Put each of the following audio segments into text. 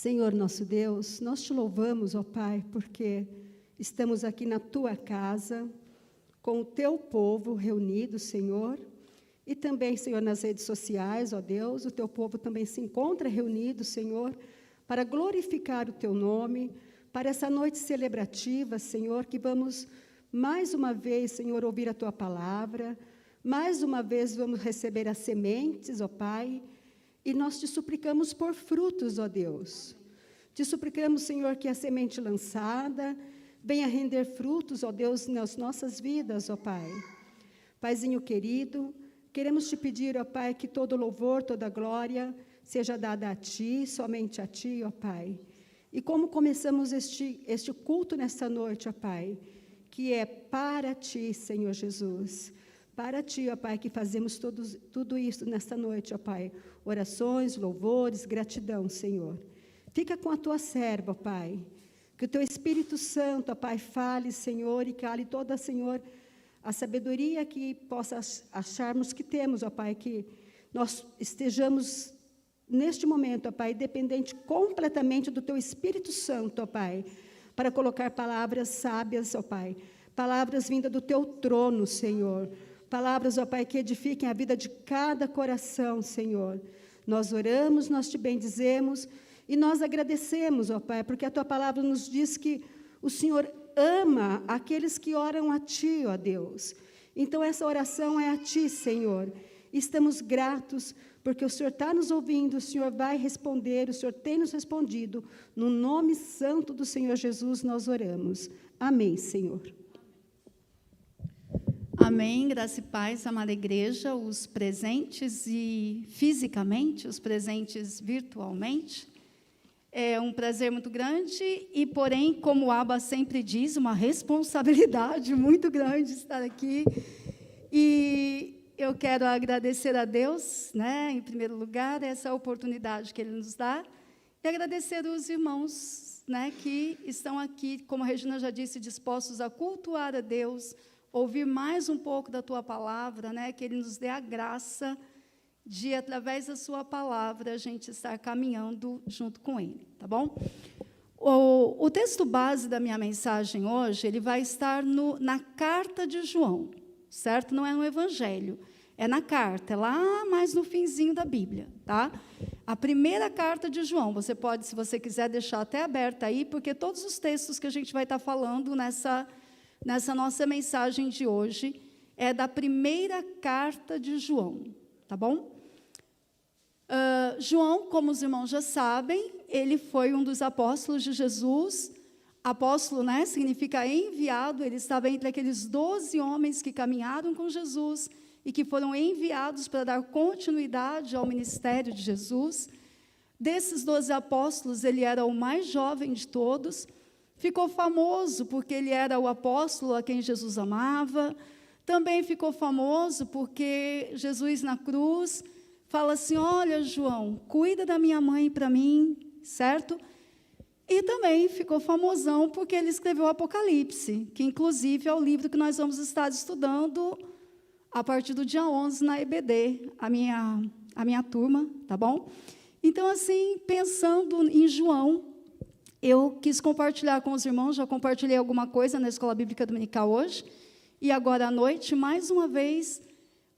Senhor nosso Deus, nós te louvamos, ó Pai, porque estamos aqui na tua casa, com o teu povo reunido, Senhor, e também, Senhor, nas redes sociais, ó Deus, o teu povo também se encontra reunido, Senhor, para glorificar o teu nome, para essa noite celebrativa, Senhor, que vamos mais uma vez, Senhor, ouvir a tua palavra, mais uma vez vamos receber as sementes, ó Pai, e nós te suplicamos por frutos, ó Deus. Te suplicamos, Senhor, que a semente lançada venha render frutos, ó Deus, nas nossas vidas, ó Pai. Paizinho querido, queremos te pedir, ó Pai, que todo louvor, toda glória seja dada a Ti, somente a Ti, ó Pai. E como começamos este culto nesta noite, ó Pai, que é para Ti, Senhor Jesus. Para Ti, ó Pai, que fazemos tudo isso nesta noite, ó Pai. Orações, louvores, gratidão, Senhor. Fica com a Tua serva, ó Pai. Que o Teu Espírito Santo, ó Pai, fale, Senhor, e cale toda, Senhor, a sabedoria que possa acharmos que temos, ó Pai, que nós estejamos neste momento, ó Pai, dependente completamente do Teu Espírito Santo, ó Pai, para colocar palavras sábias, ó Pai, palavras vindas do Teu trono, Senhor, palavras, ó Pai, que edifiquem a vida de cada coração, Senhor. Nós oramos, nós te bendizemos e nós agradecemos, ó Pai, porque a Tua palavra nos diz que o Senhor ama aqueles que oram a Ti, ó Deus. Então, essa oração é a Ti, Senhor. Estamos gratos, porque o Senhor está nos ouvindo, o Senhor vai responder, o Senhor tem nos respondido. No nome santo do Senhor Jesus, nós oramos. Amém, Senhor. Amém, graça e paz, amada igreja, os presentes e fisicamente, os presentes virtualmente. É um prazer muito grande e, porém, como o Abba sempre diz, uma responsabilidade muito grande estar aqui. E eu quero agradecer a Deus, né, em primeiro lugar, essa oportunidade que Ele nos dá, e agradecer os irmãos, né, que estão aqui, como a Regina já disse, dispostos a cultuar a Deus, ouvir mais um pouco da Tua palavra, né, que Ele nos dê a graça de, através da sua palavra, a gente estar caminhando junto com Ele, tá bom? O texto base da minha mensagem hoje, ele vai estar na carta de João, certo? Não é no Evangelho, é na carta, é lá mais no finzinho da Bíblia, tá? A primeira carta de João, você pode, se você quiser, deixar até aberta aí, porque todos os textos que a gente vai estar falando nessa nossa mensagem de hoje é da primeira carta de João, tá bom? João, como os irmãos já sabem, ele foi um dos apóstolos de Jesus. Apóstolo, né, significa enviado. Ele estava entre aqueles 12 homens que caminharam com Jesus e que foram enviados para dar continuidade ao ministério de Jesus. Desses 12 apóstolos, ele era o mais jovem de todos. Ficou famoso porque ele era o apóstolo a quem Jesus amava. Também ficou famoso porque Jesus, na cruz, fala assim: olha, João, cuida da minha mãe para mim, certo? E também ficou famosão porque ele escreveu o Apocalipse, que, inclusive, é o livro que nós vamos estar estudando a partir do dia 11 na EBD, a minha turma, tá bom? Então, assim, pensando em João, eu quis compartilhar com os irmãos, já compartilhei alguma coisa na Escola Bíblica Dominical hoje, e agora à noite, mais uma vez,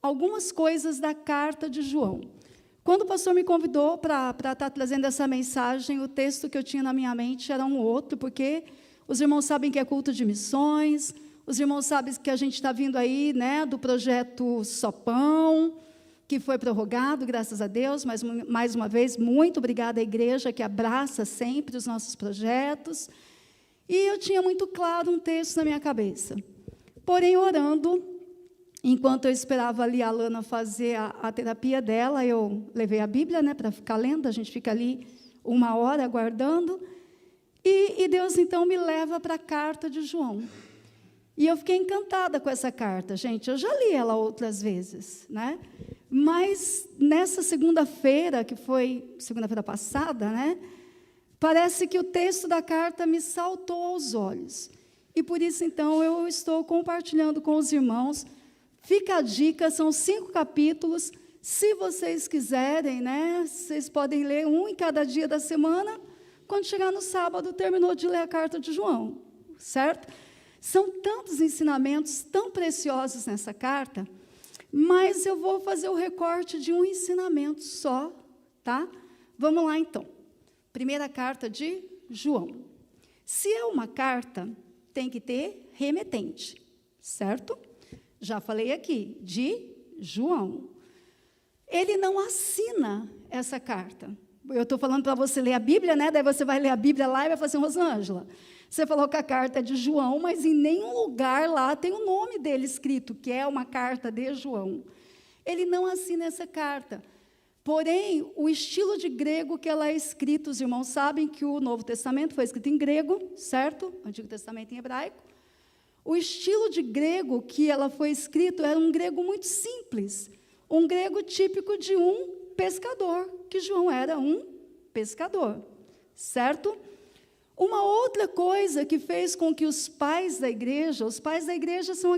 algumas coisas da carta de João. Quando o pastor me convidou para estar trazendo essa mensagem, o texto que eu tinha na minha mente era um outro, porque os irmãos sabem que é culto de missões, os irmãos sabem que a gente está vindo aí, né, do projeto Sopão, que foi prorrogado, graças a Deus, mas, mais uma vez, muito obrigada à igreja que abraça sempre os nossos projetos. E eu tinha muito claro um texto na minha cabeça. Porém, orando, enquanto eu esperava ali a Lana fazer a terapia dela, eu levei a Bíblia, né, para ficar lendo, a gente fica ali 1 hora aguardando, e Deus, então, me leva para a carta de João. E eu fiquei encantada com essa carta, gente, eu já li ela outras vezes, né? Mas nessa segunda-feira, que foi segunda-feira passada, né, parece que o texto da carta me saltou aos olhos. E por isso, então, eu estou compartilhando com os irmãos. Fica a dica, são 5 capítulos. Se vocês quiserem, né, vocês podem ler um em cada dia da semana, quando chegar no sábado, terminou de ler a carta de João, certo? São tantos ensinamentos tão preciosos nessa carta, mas eu vou fazer o recorte de um ensinamento só, tá? Vamos lá, então. Primeira carta de João. Se é uma carta, tem que ter remetente, certo? Já falei aqui, de João. Ele não assina essa carta. Eu estou falando para você ler a Bíblia, né? Daí você vai ler a Bíblia lá e vai falar assim, Rosângela, você falou que a carta é de João, mas em nenhum lugar lá tem o nome dele escrito, que é uma carta de João. Ele não assina essa carta. Porém, o estilo de grego que ela é escrita, os irmãos sabem que o Novo Testamento foi escrito em grego, certo? O Antigo Testamento em hebraico. O estilo de grego que ela foi escrito era um grego muito simples, um grego típico de um pescador, que João era um pescador, certo? Uma outra coisa que fez com que os pais da igreja são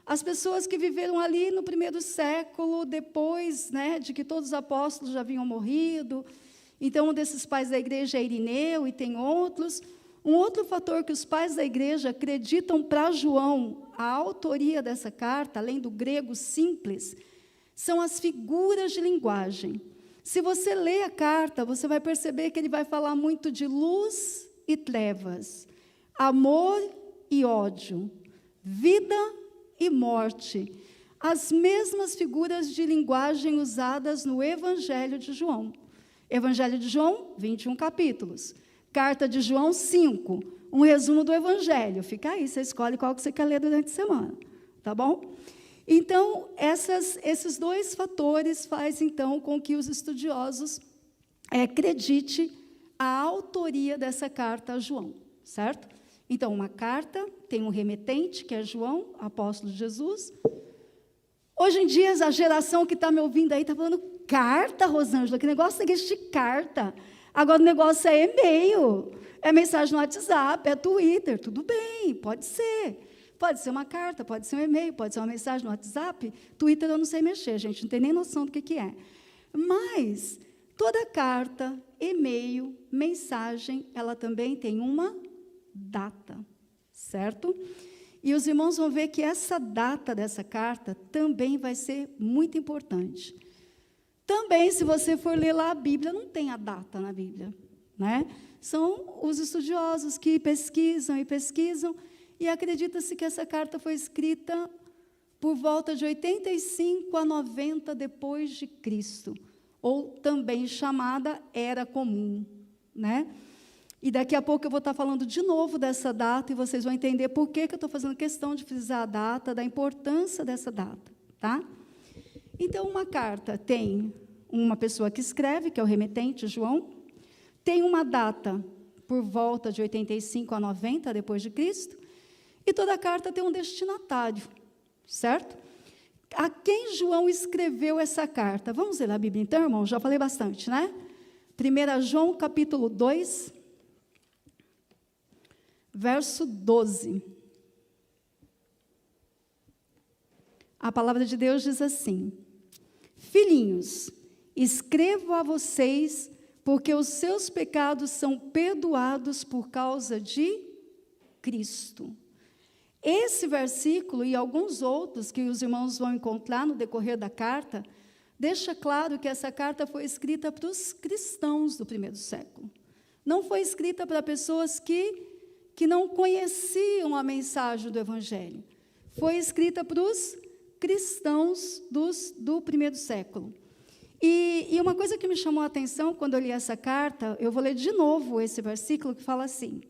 as pessoas que viveram ali no primeiro século, depois, né, de que todos os apóstolos já haviam morrido. Então, um desses pais da igreja é Irineu, e tem outros. Um outro fator que os pais da igreja acreditam para João, a autoria dessa carta, além do grego simples, são as figuras de linguagem. Se você lê a carta, você vai perceber que ele vai falar muito de luz e trevas, amor e ódio, vida e morte, as mesmas figuras de linguagem usadas no Evangelho de João. Evangelho de João, 21 capítulos. Carta de João, 5. Um resumo do Evangelho. Fica aí, você escolhe qual que você quer ler durante a semana. Tá bom? Então, esses dois fatores fazem, então, com que os estudiosos acreditem a autoria dessa carta a João, certo? Então, uma carta tem um remetente, que é João, apóstolo de Jesus. Hoje em dia, a geração que está me ouvindo aí está falando, carta, Rosângela, que negócio é este carta? Agora o negócio é e-mail, é mensagem no WhatsApp, é Twitter, tudo bem, pode ser. Pode ser uma carta, pode ser um e-mail, pode ser uma mensagem no WhatsApp. Twitter eu não sei mexer, gente, não tem nem noção do que é. Mas toda carta, e-mail, mensagem, ela também tem uma data, certo? E os irmãos vão ver que essa data dessa carta também vai ser muito importante. Também, se você for ler lá a Bíblia, não tem a data na Bíblia, né? São os estudiosos que pesquisam e acredita-se que essa carta foi escrita por volta de 85 a 90 depois de Cristo, ou também chamada Era Comum, né? E daqui a pouco eu vou estar falando de novo dessa data e vocês vão entender por que eu estou fazendo questão de frisar a data, da importância dessa data, tá? Então, uma carta tem uma pessoa que escreve, que é o remetente, João, tem uma data por volta de 85 a 90 depois de Cristo, e toda carta tem um destinatário, certo? A quem João escreveu essa carta? Vamos ler a Bíblia então, irmão? Já falei bastante, né? 1 João, capítulo 2, verso 12. A palavra de Deus diz assim: filhinhos, escrevo a vocês porque os seus pecados são perdoados por causa de Cristo. Esse versículo e alguns outros que os irmãos vão encontrar no decorrer da carta, deixa claro que essa carta foi escrita para os cristãos do primeiro século. Não foi escrita para pessoas que não conheciam a mensagem do Evangelho. Foi escrita para os cristãos do primeiro século. E uma coisa que me chamou a atenção quando eu li essa carta, eu vou ler de novo esse versículo que fala assim: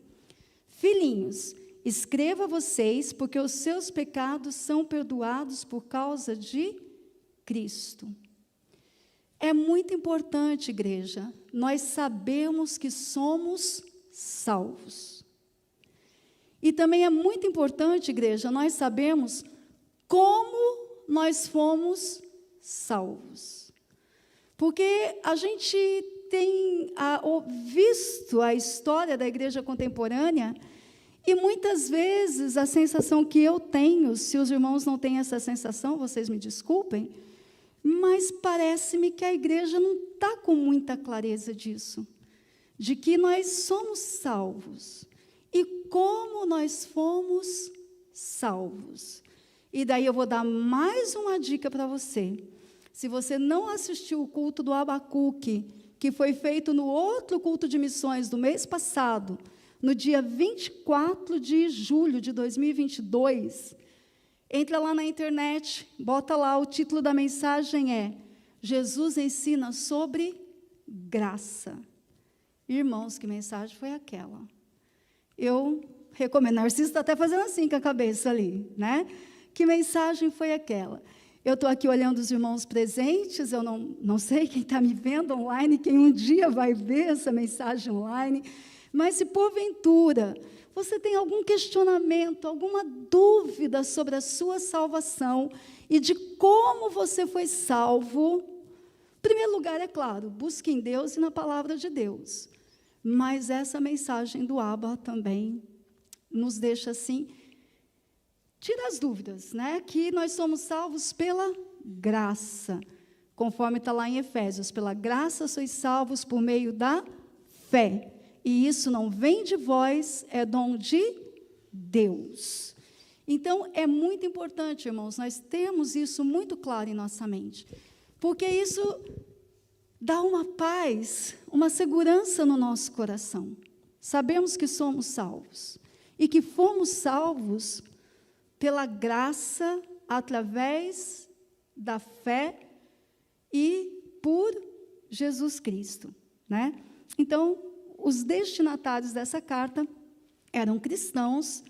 filhinhos, escrevo a vocês porque os seus pecados são perdoados por causa de Cristo. É muito importante, igreja, nós sabemos que somos salvos. E também é muito importante, igreja, nós sabemos como nós fomos salvos. Porque a gente tem visto a história da igreja contemporânea e muitas vezes a sensação que eu tenho, se os irmãos não têm essa sensação, vocês me desculpem, mas parece-me que a igreja não está com muita clareza disso. de que nós somos salvos. E como nós fomos salvos? E daí eu vou dar mais uma dica para você. Se você não assistiu o culto do Abacuque, que foi feito no outro culto de missões do mês passado, no dia 24 de julho de 2022, entra lá na internet, bota lá, o título da mensagem é Jesus ensina sobre graça. Irmãos, que mensagem foi aquela? Eu recomendo, Narciso está até fazendo assim com a cabeça ali, né? Que mensagem foi aquela? Eu estou aqui olhando os irmãos presentes, eu não sei quem está me vendo online, quem um dia vai ver essa mensagem online, mas se porventura você tem algum questionamento, alguma dúvida sobre a sua salvação e de como você foi salvo, em primeiro lugar, é claro, busque em Deus e na palavra de Deus. Mas essa mensagem do Abba também nos deixa assim, tira as dúvidas, né? Que nós somos salvos pela graça, conforme está lá em Efésios, pela graça sois salvos por meio da fé. E isso não vem de vós, é dom de Deus. Então, é muito importante, irmãos, nós temos isso muito claro em nossa mente, porque isso dá uma paz, uma segurança no nosso coração. Sabemos que somos salvos, e que fomos salvos pela graça, através da fé e por Jesus Cristo, né? Então, os destinatários dessa carta eram cristãos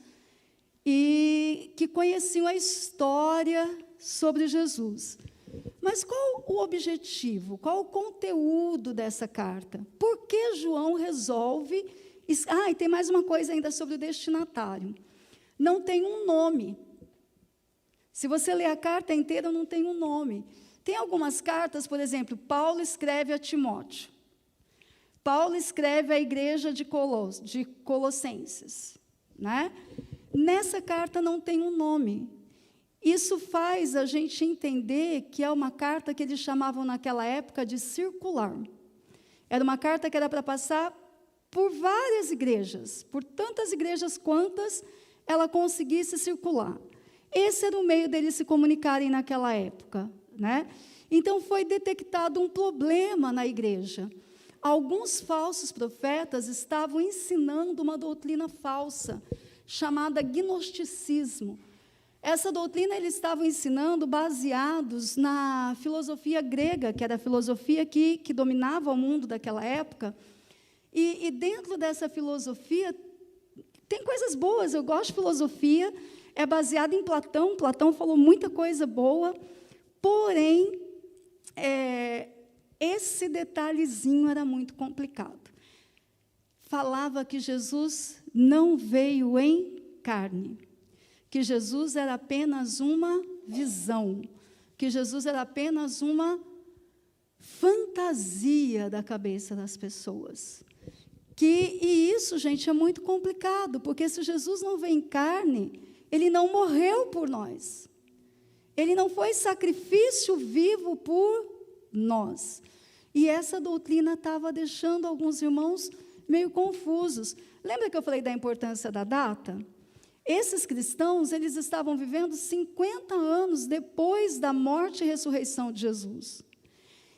e que conheciam a história sobre Jesus. Mas qual o objetivo? Qual o conteúdo dessa carta? Por que João resolve... e tem mais uma coisa ainda sobre o destinatário. Não tem um nome. Se você ler a carta inteira, não tem um nome. Tem algumas cartas, por exemplo, Paulo escreve a Timóteo. Paulo escreve à igreja de Colossenses, né? Nessa carta não tem um nome. Isso faz a gente entender que é uma carta que eles chamavam naquela época de circular. Era uma carta que era para passar por várias igrejas, por tantas igrejas quantas ela conseguisse circular. Esse era o meio deles se comunicarem naquela época, né? Então foi detectado um problema na igreja. Alguns falsos profetas estavam ensinando uma doutrina falsa, chamada gnosticismo. Essa doutrina eles estavam ensinando baseados na filosofia grega, que era a filosofia que dominava o mundo daquela época. E dentro dessa filosofia, tem coisas boas, eu gosto de filosofia, é baseada em Platão, Platão falou muita coisa boa, porém, esse detalhezinho era muito complicado. Falava que Jesus não veio em carne, que Jesus era apenas uma visão, que Jesus era apenas uma fantasia da cabeça das pessoas. E isso, gente, é muito complicado, porque se Jesus não veio em carne, ele não morreu por nós. Ele não foi sacrifício vivo por nós. E essa doutrina estava deixando alguns irmãos meio confusos. Lembra que eu falei da importância da data? Esses cristãos, eles estavam vivendo 50 anos depois da morte e ressurreição de Jesus.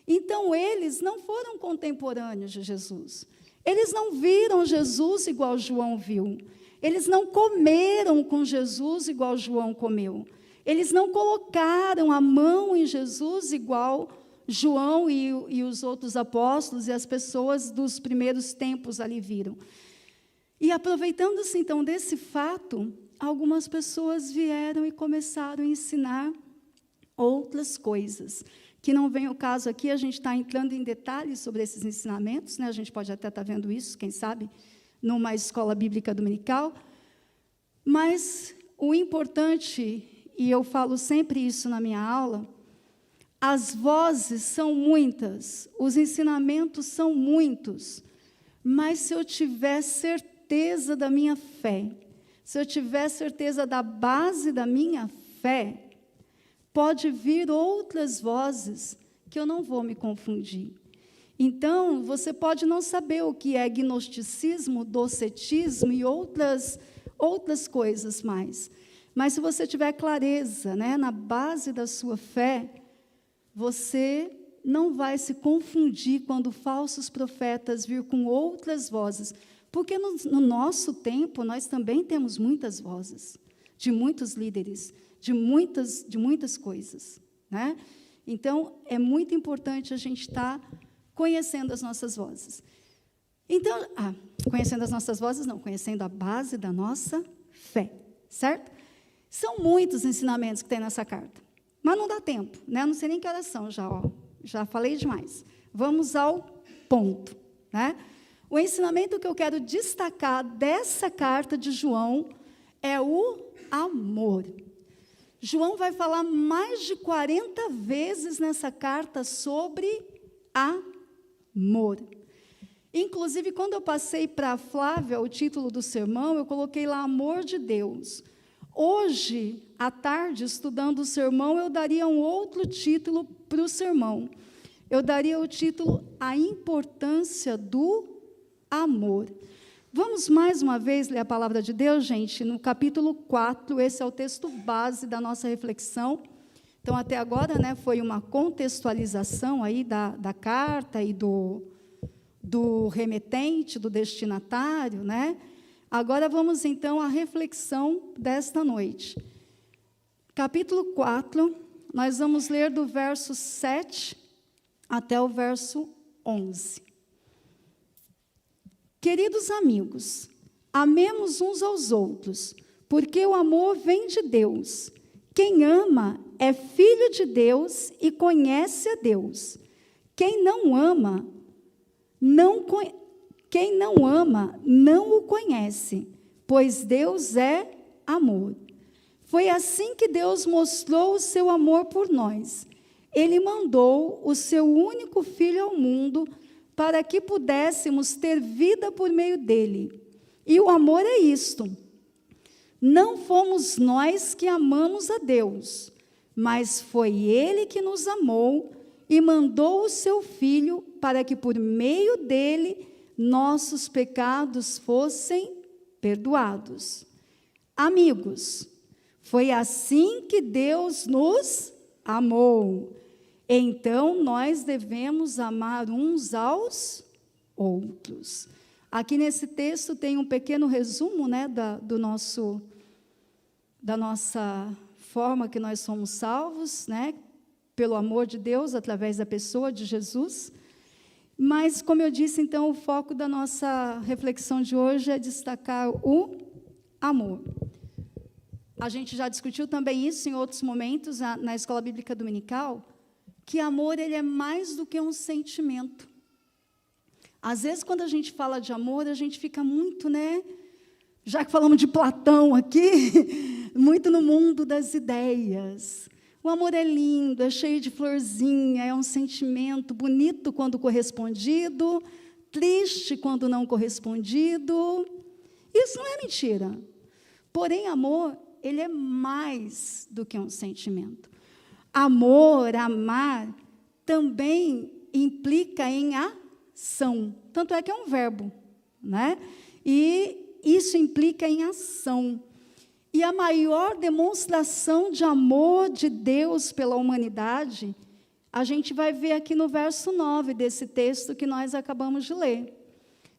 Então, eles não foram contemporâneos de Jesus. Eles não viram Jesus igual João viu. Eles não comeram com Jesus igual João comeu. Eles não colocaram a mão em Jesus igual João e os outros apóstolos e as pessoas dos primeiros tempos ali viram. E aproveitando-se, então, desse fato, algumas pessoas vieram e começaram a ensinar outras coisas, que não vem o caso aqui, a gente está entrando em detalhes sobre esses ensinamentos, né? A gente pode até estar vendo isso, quem sabe, numa escola bíblica dominical, mas o importante, e eu falo sempre isso na minha aula, as vozes são muitas, os ensinamentos são muitos, mas se eu tiver certeza da minha fé, se eu tiver certeza da base da minha fé, pode vir outras vozes que eu não vou me confundir. Então, você pode não saber o que é gnosticismo, docetismo e outras coisas mais. Mas se você tiver clareza, né, na base da sua fé, você não vai se confundir quando falsos profetas vir com outras vozes. Porque no nosso tempo, nós também temos muitas vozes, de muitos líderes, de muitas coisas, né? Então, é muito importante a gente estar conhecendo as nossas vozes. Então, conhecendo as nossas vozes, não, conhecendo a base da nossa fé, certo? São muitos ensinamentos que tem nessa carta, mas não dá tempo, né? Não sei nem que horas são já falei demais. Vamos ao ponto, né? O ensinamento que eu quero destacar dessa carta de João é o amor. João vai falar mais de 40 vezes nessa carta sobre amor. Inclusive, quando eu passei para a Flávia o título do sermão, eu coloquei lá Amor de Deus. Hoje, à tarde, estudando o sermão, eu daria um outro título para o sermão. Eu daria o título A Importância do Amor. Vamos mais uma vez ler a palavra de Deus, gente, no capítulo 4, esse é o texto base da nossa reflexão. Então, até agora, né, foi uma contextualização aí da carta e do remetente, do destinatário, né? Agora vamos, então, à reflexão desta noite. Capítulo 4, nós vamos ler do verso 7 até o verso 11. Queridos amigos, amemos uns aos outros, porque o amor vem de Deus. Quem ama é filho de Deus e conhece a Deus. Quem não ama não o conhece, pois Deus é amor. Foi assim que Deus mostrou o seu amor por nós. Ele mandou o seu único Filho ao mundo para que pudéssemos ter vida por meio dele. E o amor é isto: não fomos nós que amamos a Deus, mas foi Ele que nos amou e mandou o seu Filho para que por meio dele nossos pecados fossem perdoados. Amigos, foi assim que Deus nos amou. Então, nós devemos amar uns aos outros. Aqui nesse texto tem um pequeno resumo, né, da nossa forma que nós somos salvos, né, pelo amor de Deus, através da pessoa de Jesus. Mas, como eu disse, então, o foco da nossa reflexão de hoje é destacar o amor. A gente já discutiu também isso em outros momentos na Escola Bíblica Dominical, que amor ele é mais do que um sentimento. Às vezes, quando a gente fala de amor, a gente fica muito, né? Já que falamos de Platão aqui, muito no mundo das ideias. O amor é lindo, é cheio de florzinha, é um sentimento bonito quando correspondido, triste quando não correspondido. Isso não é mentira. Porém, amor, ele é mais do que um sentimento. Amor, amar, também implica em ação. Tanto é que é um verbo, né? E isso implica em ação. E a maior demonstração de amor de Deus pela humanidade, a gente vai ver aqui no verso 9 desse texto que nós acabamos de ler.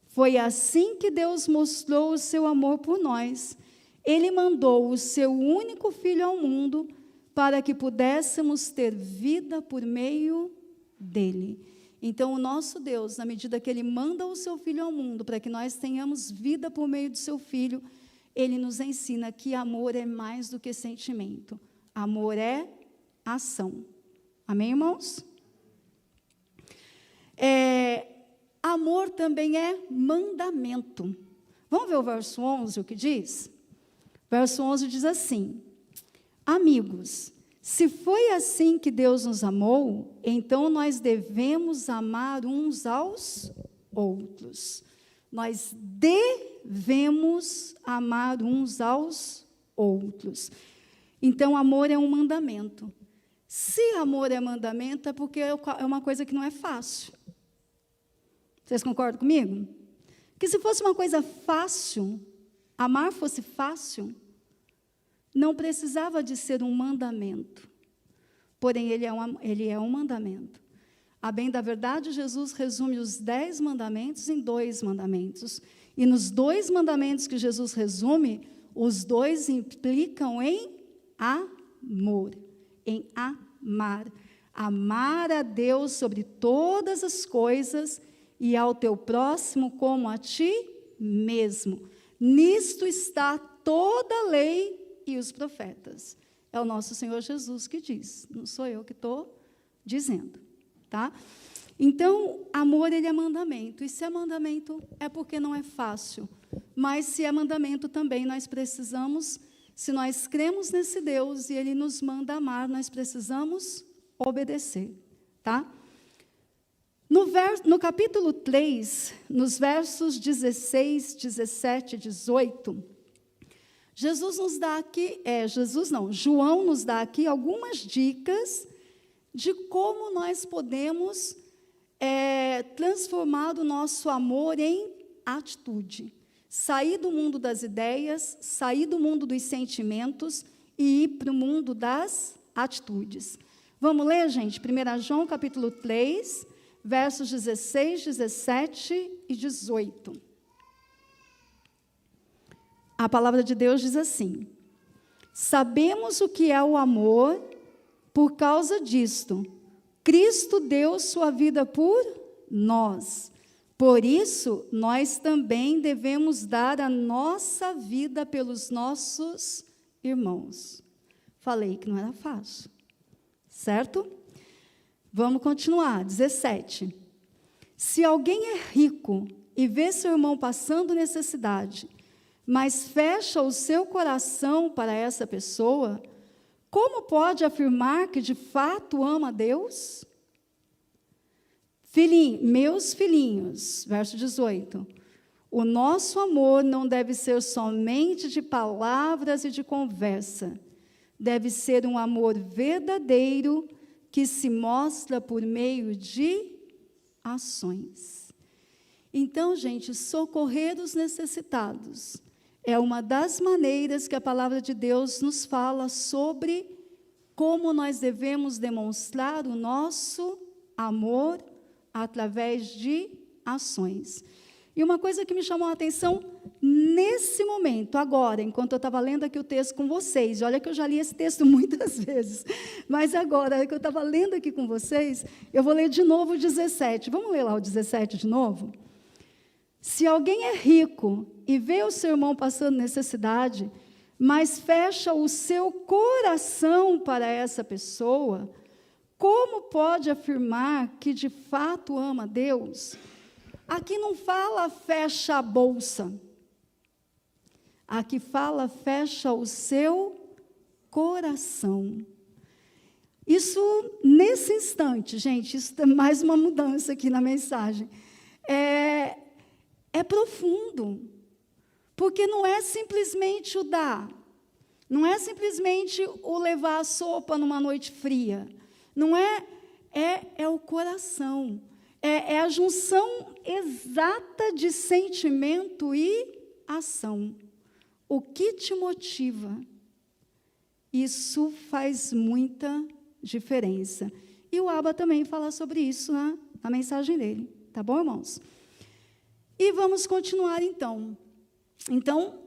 Foi assim que Deus mostrou o seu amor por nós. Ele mandou o seu único Filho ao mundo para que pudéssemos ter vida por meio dele. Então, o nosso Deus, na medida que Ele manda o seu Filho ao mundo, para que nós tenhamos vida por meio do seu Filho, Ele nos ensina que amor é mais do que sentimento. Amor é ação. Amém, irmãos? Amor também é mandamento. Vamos ver o verso 11, o que diz? Verso 11 diz assim: amigos, se foi assim que Deus nos amou, então nós devemos amar uns aos outros. Nós devemos amar uns aos outros. Então, amor é um mandamento. Se amor é mandamento, é porque é uma coisa que não é fácil. Vocês concordam comigo? Que se fosse uma coisa fácil, amar fosse fácil, não precisava de ser um mandamento. Porém, ele é um mandamento. A bem da verdade, Jesus resume os 10 mandamentos em 2 mandamentos. E nos 2 mandamentos que Jesus resume, os 2 implicam em amor, em amar. Amar a Deus sobre todas as coisas e ao teu próximo como a ti mesmo. Nisto está toda a lei e os profetas. É o nosso Senhor Jesus que diz, não sou eu que estou dizendo, tá? Então, amor, ele é mandamento, e se é mandamento é porque não é fácil, mas se é mandamento também nós precisamos, se nós cremos nesse Deus e ele nos manda amar, nós precisamos obedecer, tá? No capítulo 3, nos versos 16, 17 e 18, João nos dá aqui algumas dicas de como nós podemos transformar o nosso amor em atitude. Sair do mundo das ideias, sair do mundo dos sentimentos e ir para o mundo das atitudes. Vamos ler, gente? 1 João, capítulo 3, versos 16, 17 e 18. A palavra de Deus diz assim: sabemos o que é o amor por causa disto. Cristo deu sua vida por nós. Por isso, nós também devemos dar a nossa vida pelos nossos irmãos. Falei que não era fácil, certo? Vamos continuar, 17. Se alguém é rico e vê seu irmão passando necessidade, mas fecha o seu coração para essa pessoa, como pode afirmar que de fato ama a Deus? Meus filhinhos, verso 18, o nosso amor não deve ser somente de palavras e de conversa, deve ser um amor verdadeiro que se mostra por meio de ações. Então, gente, socorrer os necessitados é uma das maneiras que a palavra de Deus nos fala sobre como nós devemos demonstrar o nosso amor através de ações. E uma coisa que me chamou a atenção nesse momento, agora, enquanto eu estava lendo aqui o texto com vocês, olha que eu já li esse texto muitas vezes, mas agora que eu estava lendo aqui com vocês, eu vou ler de novo o 17. Vamos ler lá o 17 de novo? Se alguém é rico e vê o seu irmão passando necessidade, mas fecha o seu coração para essa pessoa, como pode afirmar que de fato ama a Deus? Aqui não fala fecha a bolsa. Aqui fala fecha o seu coração. Isso, nesse instante, gente, isso é mais uma mudança aqui na mensagem. É profundo, porque não é simplesmente o dar, não é simplesmente o levar a sopa numa noite fria, não é o coração, é a junção exata de sentimento e ação. O que te motiva? Isso faz muita diferença. E o Abba também fala sobre isso na mensagem dele, tá bom, irmãos? E vamos continuar, então. Então,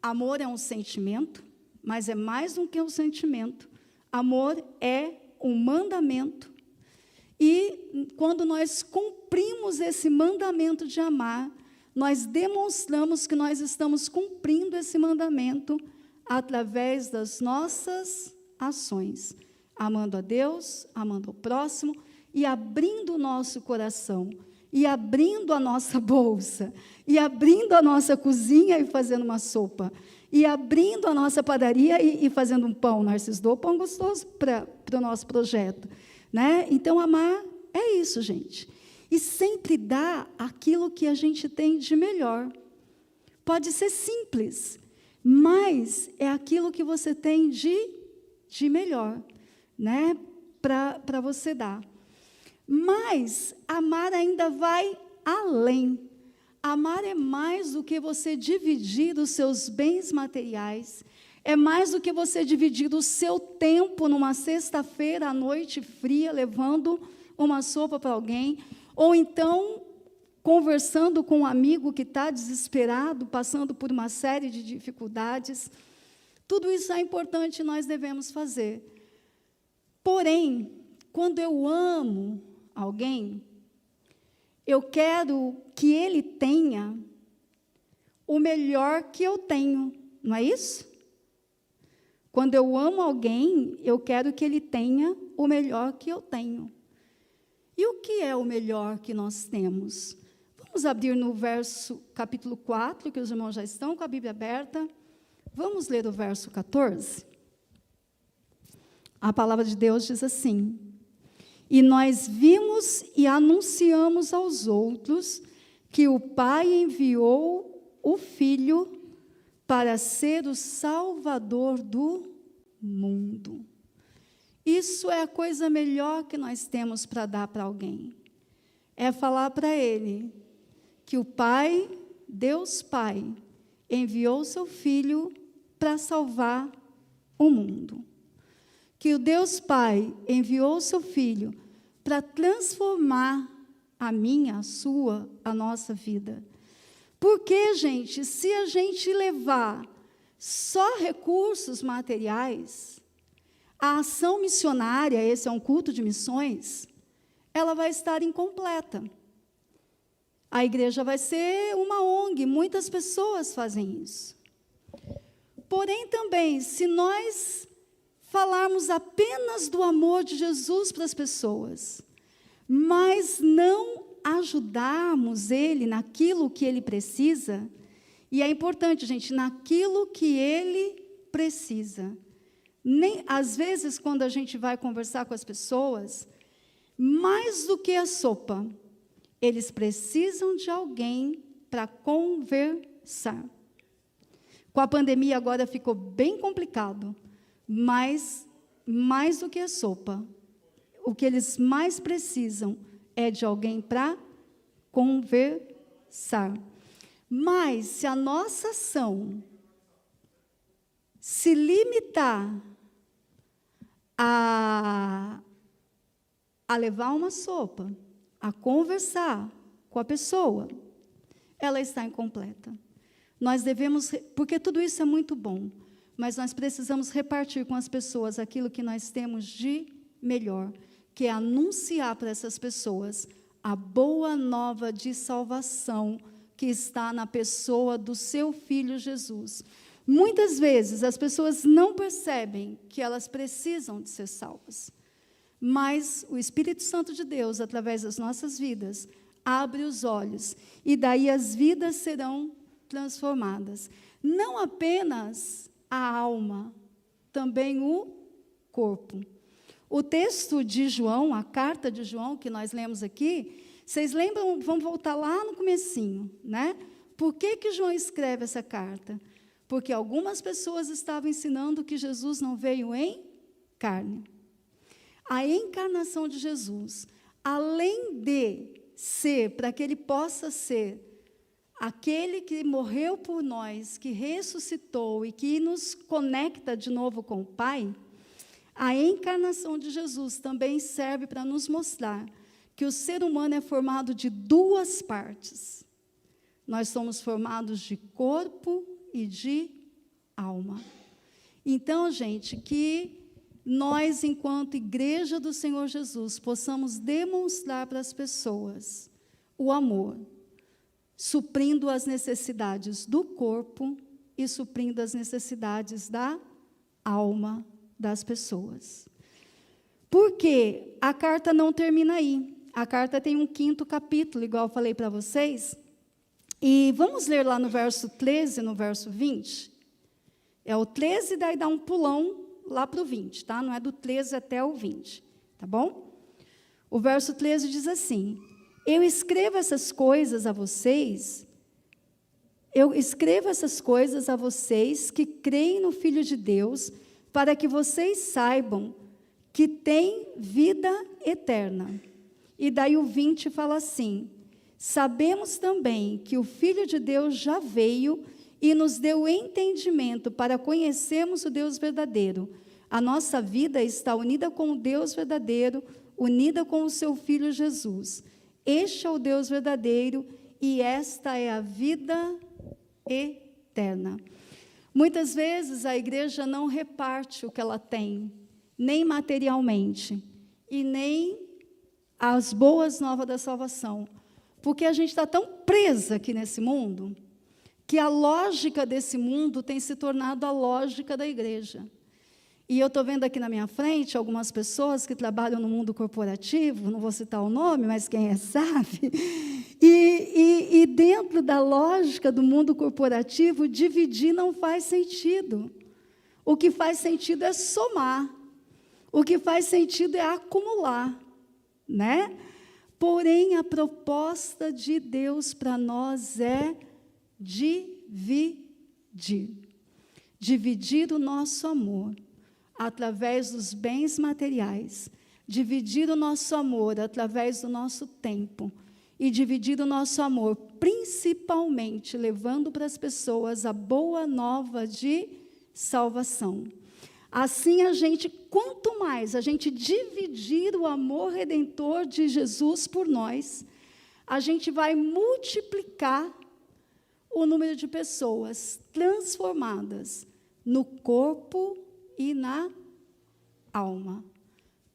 amor é um sentimento, mas é mais do que um sentimento. Amor é um mandamento. E, quando nós cumprimos esse mandamento de amar, nós demonstramos que nós estamos cumprindo esse mandamento através das nossas ações. Amando a Deus, amando o próximo e abrindo o nosso coração. E abrindo a nossa bolsa, e abrindo a nossa cozinha e fazendo uma sopa, e abrindo a nossa padaria e fazendo um pão, Narciso, do pão gostoso para o nosso projeto. Né? Então, amar é isso, gente. E sempre dá aquilo que a gente tem de melhor. Pode ser simples, mas é aquilo que você tem de melhor, né? Para você dar. Mas amar ainda vai além. Amar é mais do que você dividir os seus bens materiais, é mais do que você dividir o seu tempo numa sexta-feira à noite fria, levando uma sopa para alguém, ou então conversando com um amigo que está desesperado, passando por uma série de dificuldades. Tudo isso é importante e nós devemos fazer. Porém, quando eu amo alguém, eu quero que ele tenha o melhor que eu tenho, não é isso? Quando eu amo alguém, eu quero que ele tenha o melhor que eu tenho. E o que é o melhor que nós temos? Vamos abrir no capítulo 4, que os irmãos já estão com a Bíblia aberta. Vamos ler o verso 14. A palavra de Deus diz assim: e nós vimos e anunciamos aos outros que o Pai enviou o Filho para ser o Salvador do mundo. Isso é a coisa melhor que nós temos para dar para alguém. É falar para ele que o Pai, Deus Pai, enviou o seu Filho para salvar o mundo. Que o Deus Pai enviou o seu Filho para transformar a minha, a sua, a nossa vida. Porque, gente, se a gente levar só recursos materiais, a ação missionária, esse é um culto de missões, ela vai estar incompleta. A igreja vai ser uma ONG, muitas pessoas fazem isso. Porém, também, se nós falarmos apenas do amor de Jesus para as pessoas, mas não ajudarmos ele naquilo que ele precisa, e é importante, gente, naquilo que ele precisa. Às vezes, quando a gente vai conversar com as pessoas, mais do que a sopa, eles precisam de alguém para conversar. Com a pandemia agora ficou bem complicado, mas mais do que a sopa, o que eles mais precisam é de alguém para conversar. Mas se a nossa ação se limitar a levar uma sopa, a conversar com a pessoa, ela está incompleta. Nós devemos, porque tudo isso é muito bom, mas nós precisamos repartir com as pessoas aquilo que nós temos de melhor, que é anunciar para essas pessoas a boa nova de salvação que está na pessoa do seu Filho Jesus. Muitas vezes as pessoas não percebem que elas precisam de ser salvas, mas o Espírito Santo de Deus, através das nossas vidas, abre os olhos, e daí as vidas serão transformadas. Não apenas a alma, também o corpo. O texto de João, a carta de João, que nós lemos aqui, vocês lembram, vamos voltar lá no comecinho, né? Por que João escreve essa carta? Porque algumas pessoas estavam ensinando que Jesus não veio em carne. A encarnação de Jesus, além de ser, para que ele possa ser aquele que morreu por nós, que ressuscitou e que nos conecta de novo com o Pai, a encarnação de Jesus também serve para nos mostrar que o ser humano é formado de duas partes. Nós somos formados de corpo e de alma. Então, gente, que nós, enquanto Igreja do Senhor Jesus, possamos demonstrar para as pessoas o amor, suprindo as necessidades do corpo e suprindo as necessidades da alma das pessoas. Porque a carta não termina aí. A carta tem um 5º capítulo, igual eu falei para vocês. E vamos ler lá no verso 13, no verso 20. É o 13, daí dá um pulão lá para o 20, tá? Não é do 13 até o 20, tá bom? O verso 13 diz assim: eu escrevo essas coisas a vocês que creem no Filho de Deus, para que vocês saibam que têm vida eterna. E daí o 20 fala assim: Sabemos também que o Filho de Deus já veio e nos deu entendimento para conhecermos o Deus verdadeiro. A nossa vida está unida com o Deus verdadeiro, unida com o seu Filho Jesus. Este é o Deus verdadeiro e esta é a vida eterna. Muitas vezes a igreja não reparte o que ela tem, nem materialmente, e nem as boas novas da salvação, porque a gente está tão presa aqui nesse mundo, que a lógica desse mundo tem se tornado a lógica da igreja. E eu estou vendo aqui na minha frente algumas pessoas que trabalham no mundo corporativo, não vou citar o nome, mas quem é sabe, e dentro da lógica do mundo corporativo, dividir não faz sentido. O que faz sentido é somar, o que faz sentido é acumular, né? Porém, a proposta de Deus para nós é dividir o nosso amor através dos bens materiais, dividir o nosso amor através do nosso tempo e dividir o nosso amor principalmente levando para as pessoas a boa nova de salvação. Assim, quanto mais a gente dividir o amor redentor de Jesus por nós, a gente vai multiplicar o número de pessoas transformadas no corpo e na alma,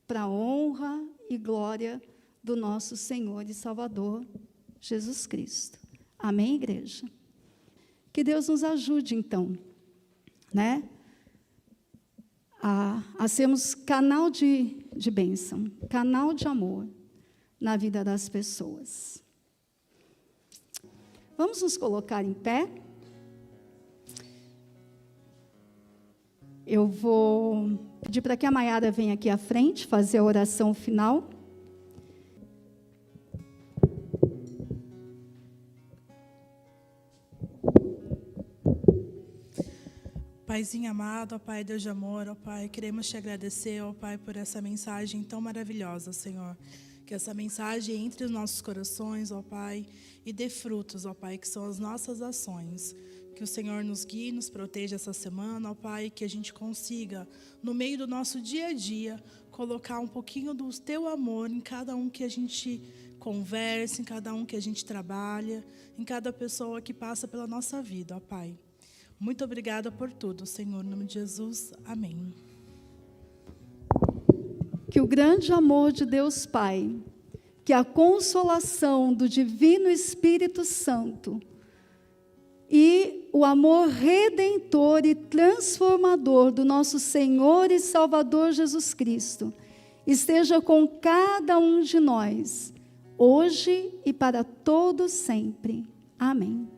para a honra e glória do nosso Senhor e Salvador, Jesus Cristo. Amém, igreja? Que Deus nos ajude, então, né? A sermos canal de bênção, canal de amor na vida das pessoas. Vamos nos colocar em pé. Eu vou pedir para que a Maiara venha aqui à frente fazer a oração final. Paizinho amado, ó Pai, Deus de amor, ó Pai, queremos te agradecer, ó Pai, por essa mensagem tão maravilhosa, Senhor. Que essa mensagem entre os nossos corações, ó Pai, e dê frutos, ó Pai, que são as nossas ações. Que o Senhor nos guie, nos proteja essa semana, ó Pai, que a gente consiga, no meio do nosso dia a dia, colocar um pouquinho do Teu amor em cada um que a gente conversa, em cada um que a gente trabalha, em cada pessoa que passa pela nossa vida, ó Pai. Muito obrigada por tudo, Senhor, em nome de Jesus. Amém. Que o grande amor de Deus Pai, que a consolação do Divino Espírito Santo e o amor redentor e transformador do nosso Senhor e Salvador Jesus Cristo esteja com cada um de nós, hoje e para todo sempre. Amém.